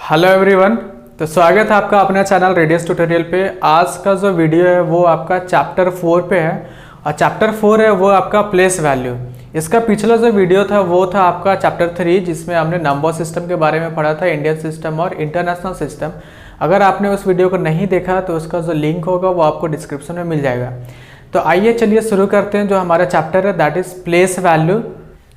Hello everyone. तो स्वागत है आपका अपने चैनल रेडियस ट्यूटोरियल पे। आज का जो वीडियो है वो आपका चैप्टर 4 पे है और चैप्टर 4 है वो आपका प्लेस वैल्यू। इसका पिछला जो वीडियो था वो था आपका चैप्टर 3 जिसमें हमने नंबर सिस्टम के बारे में पढ़ा था, इंडियन सिस्टम और इंटरनेशनल सिस्टम। अगर आपने उस वीडियो को नहीं देखा तो उसका जो लिंक होगा वो आपको डिस्क्रिप्शन में मिल जाएगा। तो आइए चलिए शुरू करते हैं। जो हमारा चैप्टर है दैट इज़ प्लेस वैल्यू।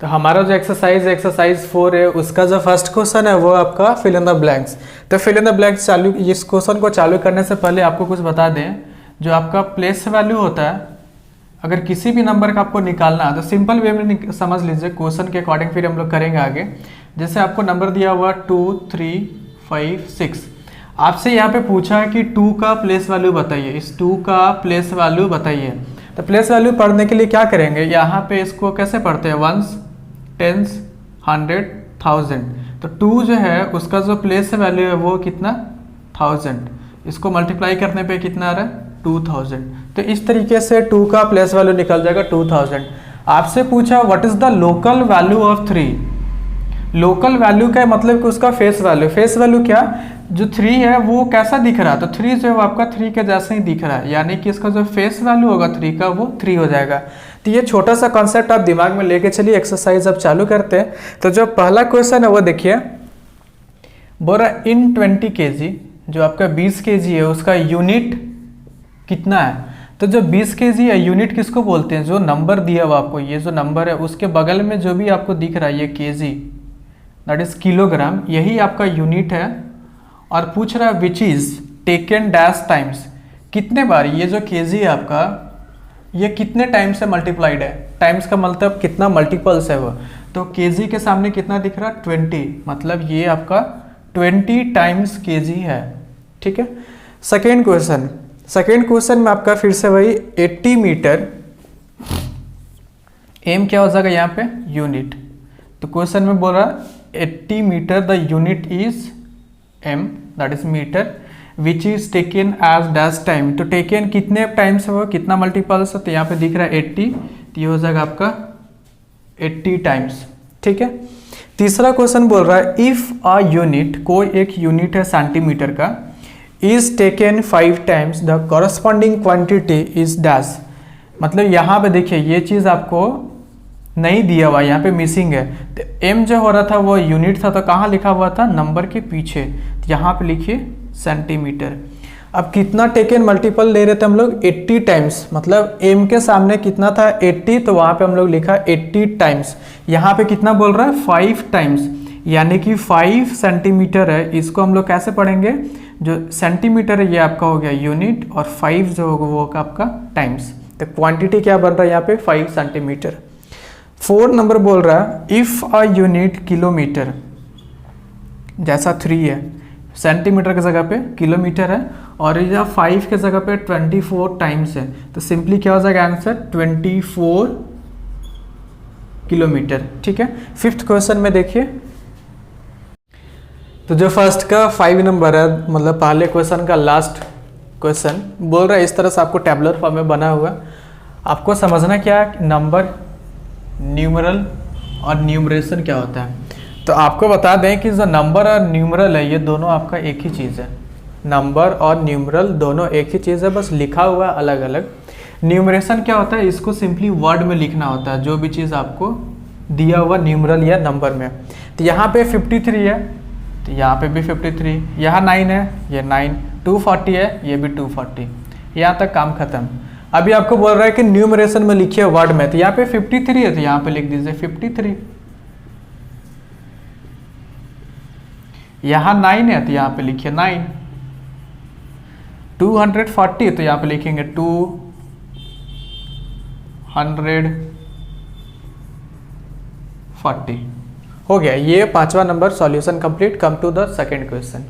तो हमारा जो एक्सरसाइज 4 है उसका जो फर्स्ट क्वेश्चन है वो आपका फिल इन द ब्लैंक्स। तो फिल इन द ब्लैंक्स चालू, इस क्वेश्चन को चालू करने से पहले आपको कुछ बता दें। जो आपका प्लेस वैल्यू होता है, अगर किसी भी नंबर का आपको निकालना है तो सिंपल वे में समझ लीजिए, क्वेश्चन के अकॉर्डिंग फिर हम लोग करेंगे आगे। जैसे आपको नंबर दिया हुआ 2, 3, 5, 6, आपसे यहाँ पे पूछा है कि 2 का प्लेस वैल्यू बताइए, इस 2 का प्लेस वैल्यू बताइए। तो प्लेस वैल्यू पढ़ने के लिए क्या करेंगे, यहाँ पे इसको कैसे पढ़ते हैं, वंस, टेंस, 100, 1000। तो 2 जो है उसका जो प्लेस वैल्यू है वो कितना, 1000। इसको मल्टीप्लाई करने पे कितना आ रहा है, 2000। तो इस तरीके से 2 का प्लेस वैल्यू निकल जाएगा 2000। आपसे पूछा what is the local value of 3। Local value का मतलब कि उसका फेस वैल्यू। फेस वैल्यू क्या, जो 3 है वो कैसा दिख रहा है, तो 3 जो है वो आपका 3 के जैसे ही दिख रहा है, यानी कि इसका जो फेस वैल्यू होगा 3 का वो 3 हो जाएगा। तो ये छोटा सा कॉन्सेप्ट आप दिमाग में लेके चलिए। एक्सरसाइज अब चालू करते हैं। तो जो पहला क्वेश्चन है वो देखिए, बोल रहा इन 20 kg, जो आपका 20 kg है उसका यूनिट कितना है। तो जो 20 kg है यूनिट किसको बोलते हैं, जो नंबर दिया हुआ आपको, ये जो नंबर है उसके बगल में जो भी आपको दिख रहा है ये kg, दैट इज किलोग्राम, यही आपका यूनिट है। और पूछ रहा है विच इज टेकन डैश टाइम्स, कितने बार ये जो kg है आपका ये कितने टाइम से मल्टीप्लाइड है। टाइम्स का मतलब कितना मल्टीपल्स है वो। तो kg के सामने कितना दिख रहा है, 20, मतलब ये आपका 20 टाइम्स kg है। ठीक है। सेकेंड क्वेश्चन में आपका फिर से वही 80 मीटर, एम क्या हो जाएगा यहाँ पे, यूनिट। तो क्वेश्चन में बोल रहा 80 metre the unit is m, that is metre, which is taken as dash time. तो टेकन कितने टाइम्स है वो, कितना मल्टीपल्स है, तो यहाँ पे दिख रहा है 80, तो ये हो जाएगा आपका 80 टाइम्स। ठीक है। तीसरा क्वेश्चन बोल रहा है इफ अ यूनिट, कोई एक यूनिट है सेंटीमीटर का, is taken 5 times the corresponding quantity is dash. मतलब यहाँ पे देखिए ये चीज़ आपको नहीं दिया हुआ, यहाँ पे मिसिंग है। तो m जो हो रहा था वो यूनिट था, तो कहाँ लिखा हुआ था, नंबर के पीछे, तो यहाँ पे लिखिए सेंटीमीटर। अब कितना टेकन मल्टीपल ले रहे थे हम लोग, 80 टाइम्स, मतलब m के सामने कितना था 80, तो वहाँ पे हम लोग लिखा 80 टाइम्स। यहाँ पे कितना बोल रहा है, 5 टाइम्स, यानी कि 5 सेंटीमीटर है। इसको हम लोग कैसे पढ़ेंगे, जो सेंटीमीटर है ये आपका हो गया यूनिट और 5 जो होगा वो आपका टाइम्स। तो क्वांटिटी क्या बन रहा है यहाँ पे, 5 सेंटीमीटर। 4 नंबर बोल रहा है इफ अ यूनिट किलोमीटर, जैसा 3 है, सेंटीमीटर की जगह पे किलोमीटर है, और यह 5 के जगह पे 24 टाइम्स है, तो सिंपली क्या हो जाएगा आंसर, 24 किलोमीटर। ठीक है। फिफ्थ क्वेश्चन में देखिए, तो जो फर्स्ट का 5 नंबर है, मतलब पहले क्वेश्चन का लास्ट क्वेश्चन बोल रहा है इस तरह से आपको टेबुलर फॉर्म में बना हुआ। आपको समझना क्या, नंबर, न्यूमरल और न्यूमरेशन क्या होता है। तो आपको बता दें कि जो नंबर और न्यूमरल है ये दोनों आपका एक ही चीज़ है। नंबर और न्यूमरल दोनों एक ही चीज़ है, बस लिखा हुआ अलग अलग। न्यूमरेशन क्या होता है, इसको सिंपली वर्ड में लिखना होता है, जो भी चीज़ आपको दिया हुआ न्यूमरल या नंबर में। तो यहाँ पे 53 है, तो यहाँ पे भी 53, यहाँ 9 है, ये 9, 240 है, ये भी 240, यहाँ तक काम खत्म। अभी आपको बोल रहा है कि न्यूमरेशन में लिखिए वर्ड में, तो यहाँ पे 53 है, तो यहाँ पे लिख दीजिए 53। यहाँ 9 है, तो यहाँ पे लिखिए 9। 240 तो यहाँ पे लिखेंगे 240। हो गया, ये 5वां number solution complete. Come to the second question.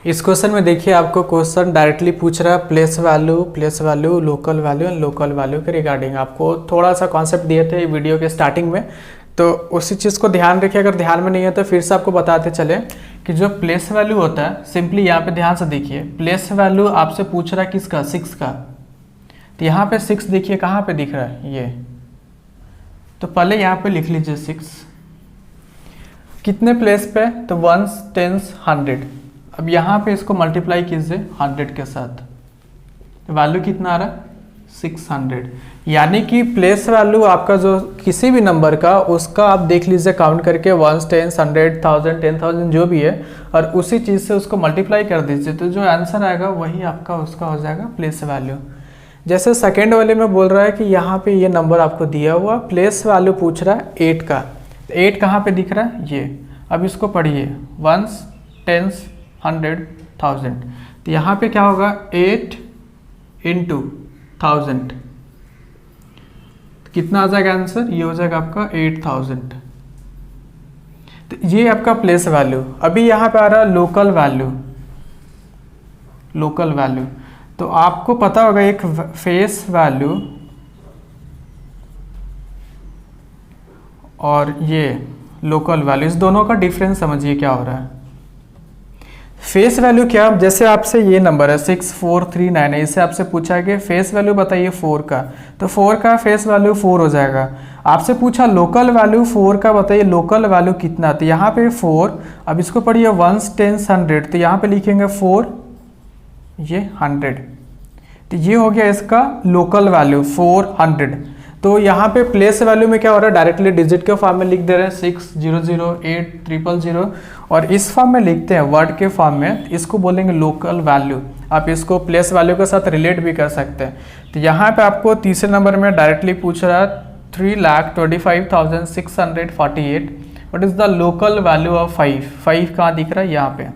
इस क्वेश्चन में देखिए आपको क्वेश्चन डायरेक्टली पूछ रहा है place value, local value and local value के रिगार्डिंग। आपको थोड़ा सा कॉन्सेप्ट दिए थे वीडियो के स्टार्टिंग में, तो उसी चीज़ को ध्यान रखिए। अगर ध्यान में नहीं है तो फिर से आपको बताते चले कि जो प्लेस वैल्यू होता है, सिंपली यहाँ पे ध्यान से देखिए, प्लेस वैल्यू आपसे पूछ रहा है किसका, 6 का। तो यहाँ पे 6 देखिए कहाँ पे दिख रहा है, ये, तो पहले यहाँ पे लिख लीजिए 6। कितने प्लेस पे, तो वंस, टेंस, 100। अब यहाँ पे इसको मल्टीप्लाई कीजिए 100 के साथ, तो वैल्यू कितना आ रहा है 600। यानी कि प्लेस वैल्यू आपका जो किसी भी नंबर का, उसका आप देख लीजिए काउंट करके, वंस, टेंस, 100, 1000, 10,000 जो भी है, और उसी चीज़ से उसको मल्टीप्लाई कर दीजिए, तो जो आंसर आएगा वही आपका उसका हो जाएगा प्लेस वैल्यू। जैसे सेकेंड वाले में बोल रहा है कि यहाँ पे ये नंबर आपको दिया हुआ, प्लेस वैल्यू पूछ रहा है 8 का, तो 8 कहाँ पे दिख रहा है ये। अब इसको पढ़िए, वंस, टेंस, 100, 1000, तो यहाँ पे क्या होगा 8 इंटू 1000, कितना आ जाएगा आंसर, ये हो जाएगा आपका 8000। तो ये आपका प्लेस वैल्यू। अभी यहाँ पे आ रहा है लोकल वैल्यू। लोकल वैल्यू तो आपको पता होगा एक फेस वैल्यू और ये लोकल वैल्यू, इस दोनों का डिफरेंस समझिए क्या हो रहा है। फेस वैल्यू क्या, जैसे आपसे ये नंबर है 6439 है, इससे आपसे पूछा है कि फेस वैल्यू बताइए 4 का, तो 4 का फेस वैल्यू 4 हो जाएगा। आपसे पूछा लोकल वैल्यू 4 का बताइए लोकल वैल्यू कितना, तो यहाँ पे 4। अब इसको पढ़िए वंस, टेंस, 100, तो यहाँ पे लिखेंगे 4, ये 100, तो ये हो गया इसका लोकल वैल्यू 400। तो यहाँ पे प्लेस वैल्यू में क्या हो रहा है, डायरेक्टली डिजिट के फॉर्म में लिख दे रहे हैं 600800, और इस फॉर्म में लिखते हैं वर्ड के फॉर्म में, इसको बोलेंगे लोकल वैल्यू। आप इसको प्लेस वैल्यू के साथ रिलेट भी कर सकते हैं। तो यहाँ पे आपको तीसरे नंबर में डायरेक्टली पूछ रहा है 3,25,648, what is the local value of 5 कहाँ दिख रहा है, यहाँ पे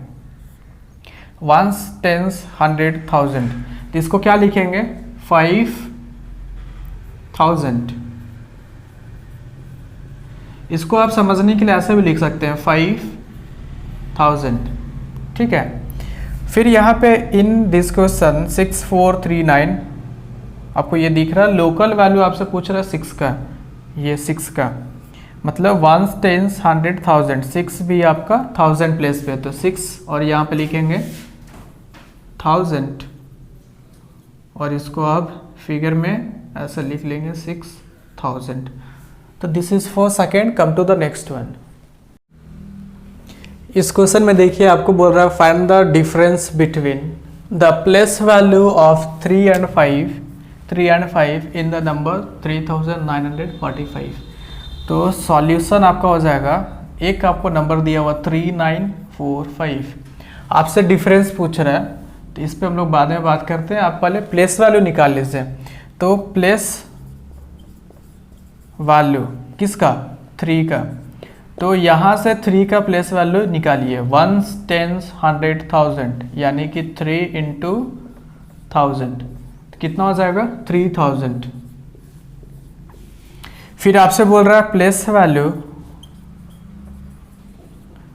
वंस, टेंस, 100, 1000, तो इसको क्या लिखेंगे 5000। इसको आप समझने के लिए ऐसे भी लिख सकते हैं 5000, ठीक है। फिर यहाँ पे इन दिस क्वेश्चन 6439 आपको ये दिख रहा है लोकल वैल्यू आपसे पूछ रहा है 6 का, ये 6 का मतलब वंस, टेंस, 100, 1000, 6 भी आपका 1000 प्लेस पे है, तो 6 और यहाँ पे लिखेंगे 1000 और इसको आप फिगर में ऐसा लिख लेंगे 6000। तो this is for second. Come to the next one. इस क्वेश्चन में देखिए आपको बोल रहा है find the difference between the place value of 3 and 5 in the number 3945। तो सॉल्यूशन आपका हो जाएगा, एक आपको नंबर दिया हुआ 3945, आपसे डिफरेंस पूछ रहा है, तो इस पे हम लोग बाद में बात करते हैं। आप पहले प्लेस वैल्यू निकाल लीजिए। तो प्लेस वैल्यू किसका 3 का, तो यहाँ से 3 का प्लेस वैल्यू निकालिए, वंस, टेंस, 100, 1000, यानी कि 3 इंटू 1000 कितना हो जाएगा 3000। फिर आपसे बोल रहा है प्लेस वैल्यू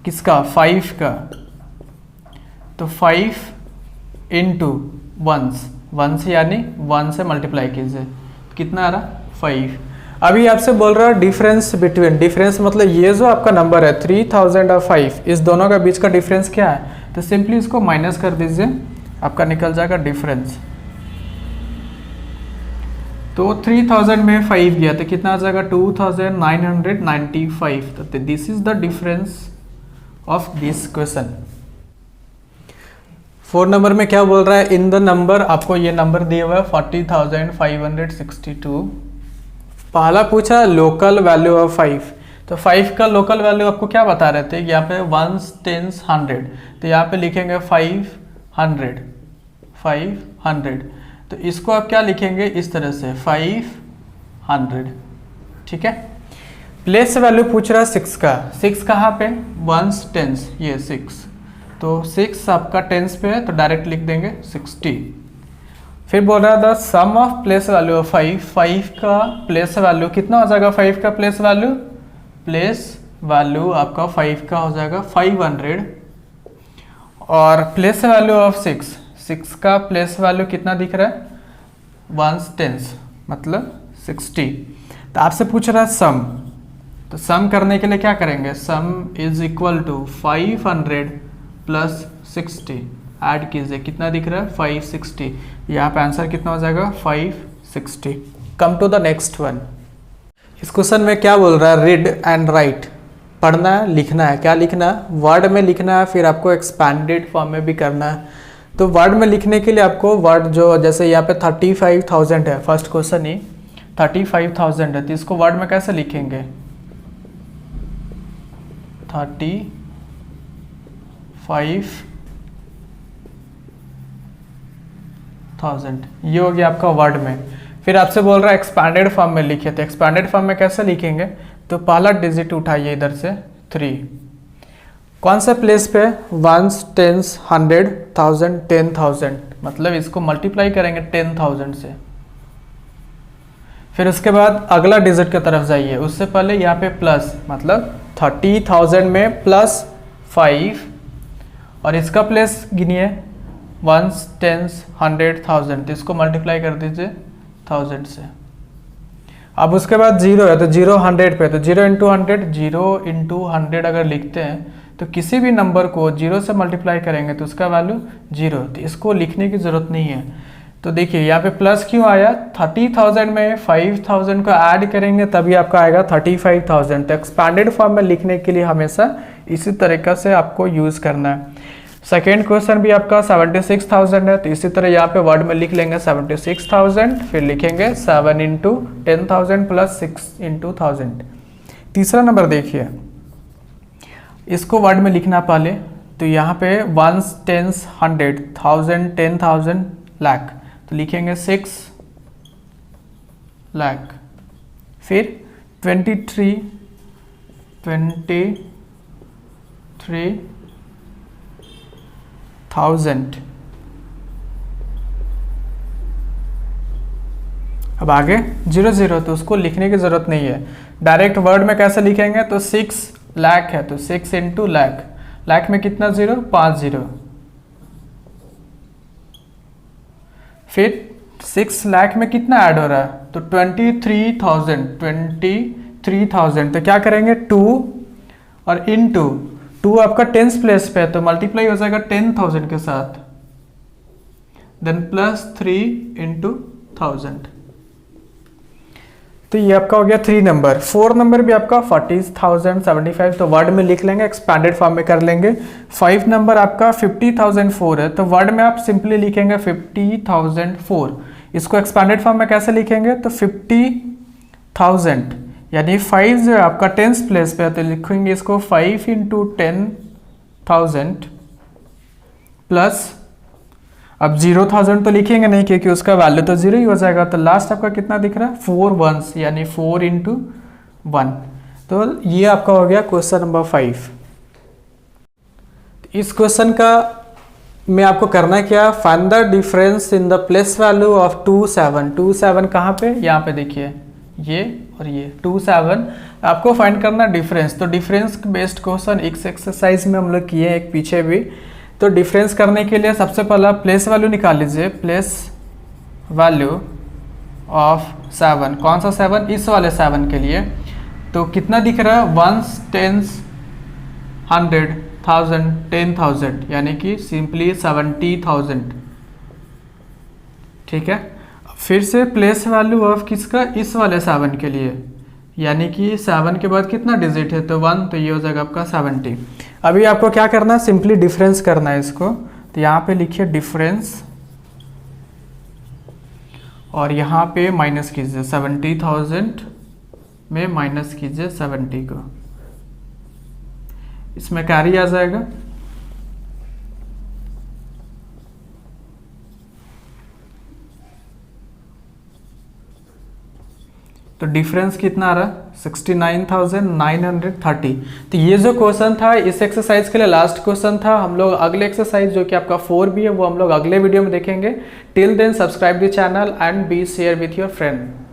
किसका 5 का, तो 5 इंटू वंस यानी 1 से मल्टीप्लाई कीजिए, कितना आ रहा 5। अभी आपसे बोल रहा है डिफरेंस बिटवीन, डिफरेंस मतलब ये जो आपका नंबर है 3000 और 5, इस दोनों का बीच का डिफरेंस क्या है, तो सिंपली इसको माइनस कर दीजिए, आपका निकल जाएगा डिफरेंस। तो 3000 में 5 गया तो कितना आ जाएगा 2995। तो this is the difference of this question. 4 number में क्या बोल रहा है, इन द नंबर, आपको ये नंबर दिया हुआ है 40,562। पहला पूछा लोकल वैल्यू ऑफ 5, तो 5 का लोकल वैल्यू आपको क्या बता रहे थे, यहाँ पे वंस, टेंस, 100, तो यहाँ पे लिखेंगे 500। तो इसको आप क्या लिखेंगे इस तरह से 500, ठीक है। प्लेस वैल्यू पूछ रहा है 6 का, 6 कहाँ पे, वंस, टेंस, ये 6, तो 6 आपका टेंस पे है तो डायरेक्ट लिख देंगे 60। फिर बोल रहा था सम ऑफ प्लेस वैल्यू ऑफ 5 का प्लेस वैल्यू कितना हो जाएगा, 5 का प्लेस वैल्यू आपका 5 का हो जाएगा 500, और प्लेस वैल्यू ऑफ 6 का प्लेस वैल्यू कितना दिख रहा है, वंस, टेंस मतलब 60। तो आपसे पूछ रहा है सम, तो सम करने के लिए क्या करेंगे, sum is equal to 500 plus 60, add कीजिए, कितना दिख रहा है 560, यहाँ पे आंसर कितना हो जाएगा 560। Come to the next one. इस क्वेश्चन में क्या बोल रहा है, रीड एंड राइट पढ़ना है, लिखना है। क्या लिखना है? वर्ड में लिखना है, फिर आपको एक्सपैंडेड फॉर्म में भी करना है। तो वर्ड में लिखने के लिए आपको वर्ड जो जैसे यहाँ पे 35,000 है, फर्स्ट क्वेश्चन ही 35,000 है, तो इसको वर्ड में कैसे लिखेंगे? 35,000 ये हो गया आपका वर्ड में। फिर आपसे बोल रहा है एक्सपैंडेड फॉर्म में लिखिए, तो एक्सपैंडेड फॉर्म में कैसे लिखेंगे? तो पहला डिजिट उठाइए इधर से 3, कौन सा प्लेस पे? 1s, 10s, 100, 1000, 10,000, मतलब इसको मल्टीप्लाई करेंगे 10,000 से। फिर उसके बाद अगला डिजिट की तरफ जाइए, उससे पहले यहाँ पे प्लस, मतलब 30,000 में प्लस 5, और इसका प्लेस गिनिए 1s, 10s, 100, 1000, तो इसको मल्टीप्लाई कर दीजिए 1000 से। अब उसके बाद जीरो है, तो जीरो 100 पे, तो 0 इंटू 100, 0 इंटू 100 अगर लिखते हैं तो किसी भी नंबर को 0 से मल्टीप्लाई करेंगे तो उसका वैल्यू 0, तो इसको लिखने की ज़रूरत नहीं है। तो देखिए यहाँ पे प्लस क्यों आया? 30,000 में 5,000 को ऐड करेंगे तभी आपका आएगा 35,000। तो एक्सपैंडेड फॉर्म में लिखने के लिए हमेशा इसी तरीक़ा से आपको यूज़ करना है। सेकेंड क्वेश्चन भी आपका 76,000 है, तो इसी तरह यहाँ पे वर्ड में लिख लेंगे 76,000, फिर लिखेंगे 7 इंटू 10,000 प्लस 6 इंटू 1000। तीसरा नंबर देखिए, इसको वर्ड में लिखना पहले, तो यहाँ पे 1s, 10s, 100, 1000, 10,000, लाख, तो लिखेंगे 6 लाख। फिर 23,000। अब आगे 0 तो उसको लिखने की ज़रूरत नहीं है, डायरेक्ट वर्ड में कैसे लिखेंगे? तो 6 लाख है, तो 6 इंटू लाख, लाख में कितना ज़ीरो? 5 0। फिर 6 लाख में कितना ऐड हो रहा है? तो 23,000, तो क्या करेंगे? 2 और इंटू 2 आपका टेंस प्लेस पे है, तो मल्टीप्लाई हो जाएगा 10,000 के साथ, देन प्लस 3 इंटू 1000। तो ये आपका हो गया 3 नंबर। 4 नंबर भी आपका 40,075, तो वर्ड में लिख लेंगे, एक्सपैंडेड फॉर्म में कर लेंगे। 5 नंबर आपका 50,004 है, तो वर्ड में आप सिंपली लिखेंगे 50,004। इसको एक्सपैंडेड फॉर्म में कैसे लिखेंगे? तो 50,000 यानी 5 जो है आपका टेंस प्लेस पे है, तो लिखेंगे इसको 5 इंटू 10,000 प्लस, अब 0,000 तो लिखेंगे नहीं क्योंकि उसका वैल्यू तो 0 ही हो जाएगा, तो लास्ट आपका कितना दिख रहा है? 4 1s, यानी 4 इंटू 1। तो ये आपका हो गया क्वेश्चन नंबर 5। इस क्वेश्चन का में आपको करना क्या? Find the difference in the place value of 2 7। 2 7 कहाँ पे? यहाँ पे देखिए, ये और ये 2 7 आपको फाइंड करना डिफरेंस। तो डिफरेंस बेस्ड क्वेश्चन इस एक्सरसाइज में हम लोग किए, एक पीछे भी। तो डिफरेंस करने के लिए सबसे पहला प्लेस वैल्यू निकाल लीजिए, प्लेस वैल्यू ऑफ 7। कौन सा 7? इस वाले 7 के लिए। तो कितना दिख रहा है? 1s, 10s, 100, 1000, 10,000, यानी कि सिंपली 70,000। ठीक है। फिर से प्लेस वैल्यू ऑफ किसका? इस वाले 7 के लिए, यानी कि 7 के बाद कितना डिजिट है? तो 1, तो ये हो जाएगा आपका 70। अभी आपको क्या करना है? सिंपली डिफरेंस करना है इसको। तो यहाँ पे लिखिए डिफरेंस, और यहाँ पे माइनस कीजिए 70,000 में माइनस कीजिए 70 को, इसमें कैरी आ जाएगा। तो डिफरेंस कितना आ रहा है? 69,930। तो ये जो क्वेश्चन था इस एक्सरसाइज के लिए लास्ट क्वेश्चन था। हम लोग अगले एक्सरसाइज जो कि आपका 4 भी है वो हम लोग अगले वीडियो में देखेंगे। Till then subscribe the channel and be share with your friend.